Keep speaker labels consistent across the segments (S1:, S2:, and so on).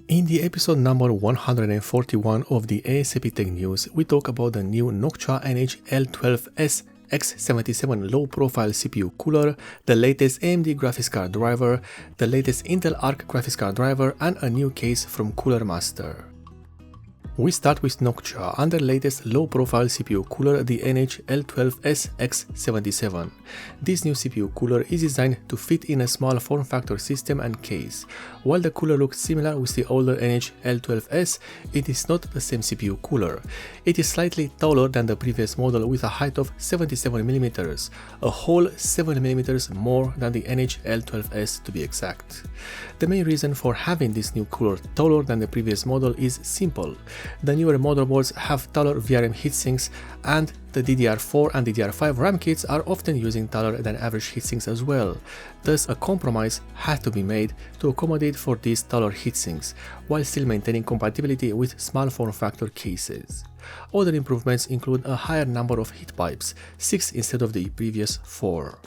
S1: In the episode number 141 of the A.S.A.P Tech News, we talk about the new Noctua NH-L12Sx77 low-profile CPU cooler, the latest AMD graphics card driver, the latest Intel Arc graphics card driver, and a new case from Cooler Master. We start with Noctua and the latest low-profile CPU cooler, the NH-L12Sx77. This new CPU cooler is designed to fit in a small form factor system and case. While the cooler looks similar with the older NH-L12S, it is not the same CPU cooler. It is slightly taller than the previous model with a height of 77mm, a whole 7mm more than the NH-L12S to be exact. The main reason for having this new cooler taller than the previous model is simple. The newer motherboards have taller VRM heatsinks, and the DDR4 and DDR5 RAM kits are often using taller than average heatsinks as well. Thus, a compromise had to be made to accommodate for these taller heatsinks, while still maintaining compatibility with small form factor cases. Other improvements include a higher number of heat pipes, 6 instead of the previous 4.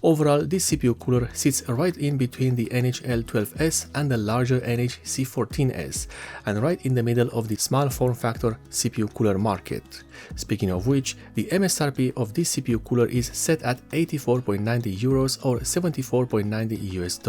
S1: Overall, this CPU cooler sits right in between the NH-L12S and the larger NH-C14S, and right in the middle of the small form factor CPU cooler market. Speaking of which, the MSRP of this CPU cooler is set at €84.90 or $74.90 US.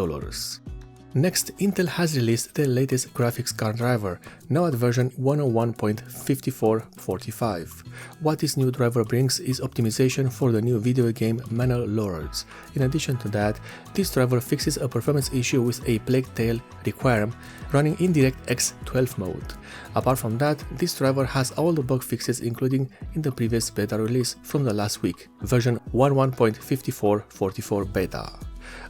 S1: Next, Intel has released the latest graphics card driver, now at version 101.54.45. What this new driver brings is optimization for the new video game Manor Lords. In addition to that, this driver fixes a performance issue with a Plague Tale Requiem running in DirectX 12 mode. Apart from that, this driver has all the bug fixes including in the previous beta release from the last week, version 11.54.44 beta.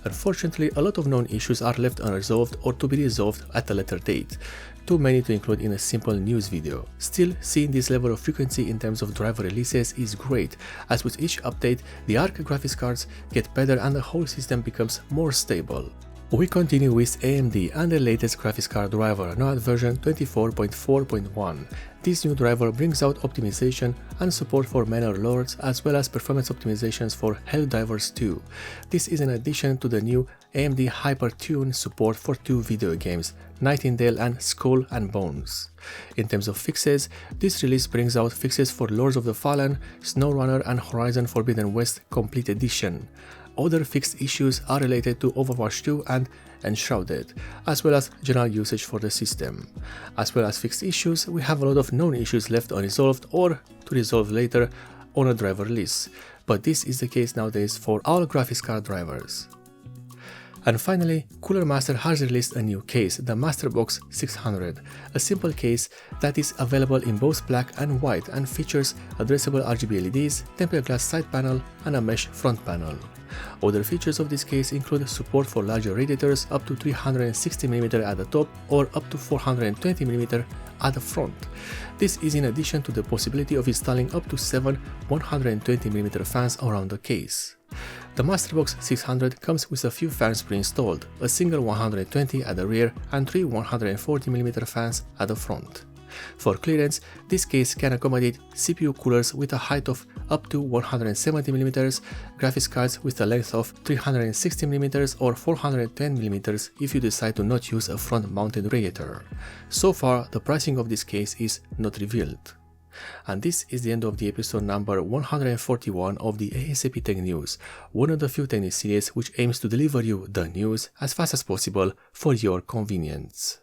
S1: Unfortunately, a lot of known issues are left unresolved or to be resolved at a later date, too many to include in a simple news video. Still, seeing this level of frequency in terms of driver releases is great, as with each update, the Arc graphics cards get better and the whole system becomes more stable. We continue with AMD and the latest graphics card driver, now at version 24.4.1. This new driver brings out optimization and support for Manor Lords as well as performance optimizations for Helldivers 2. This is in addition to the new AMD Hypertune support for 2 video games, Nightingale and Skull and Bones. In terms of fixes, this release brings out fixes for Lords of the Fallen, SnowRunner and Horizon Forbidden West Complete Edition. Other fixed issues are related to Overwatch 2 and Enshrouded, as well as general usage for the system. As well as fixed issues, we have a lot of known issues left unresolved or to resolve later on a driver release, but this is the case nowadays for all graphics card drivers. And finally, Cooler Master has released a new case, the MasterBox 600, a simple case that is available in both black and white and features addressable RGB LEDs, tempered glass side panel, and a mesh front panel. Other features of this case include support for larger radiators up to 360mm at the top or up to 420mm at the front. This is in addition to the possibility of installing up to 7 120mm fans around the case. The MasterBox 600 comes with a few fans pre-installed, a single 120 at the rear and 3 140mm fans at the front. For clearance, this case can accommodate CPU coolers with a height of up to 170mm, graphics cards with a length of 360mm or 410mm if you decide to not use a front-mounted radiator. So far, the pricing of this case is not revealed. And this is the end of the episode number 141 of the A.S.A.P Tech News, one of the few tech news series which aims to deliver you the news as fast as possible for your convenience.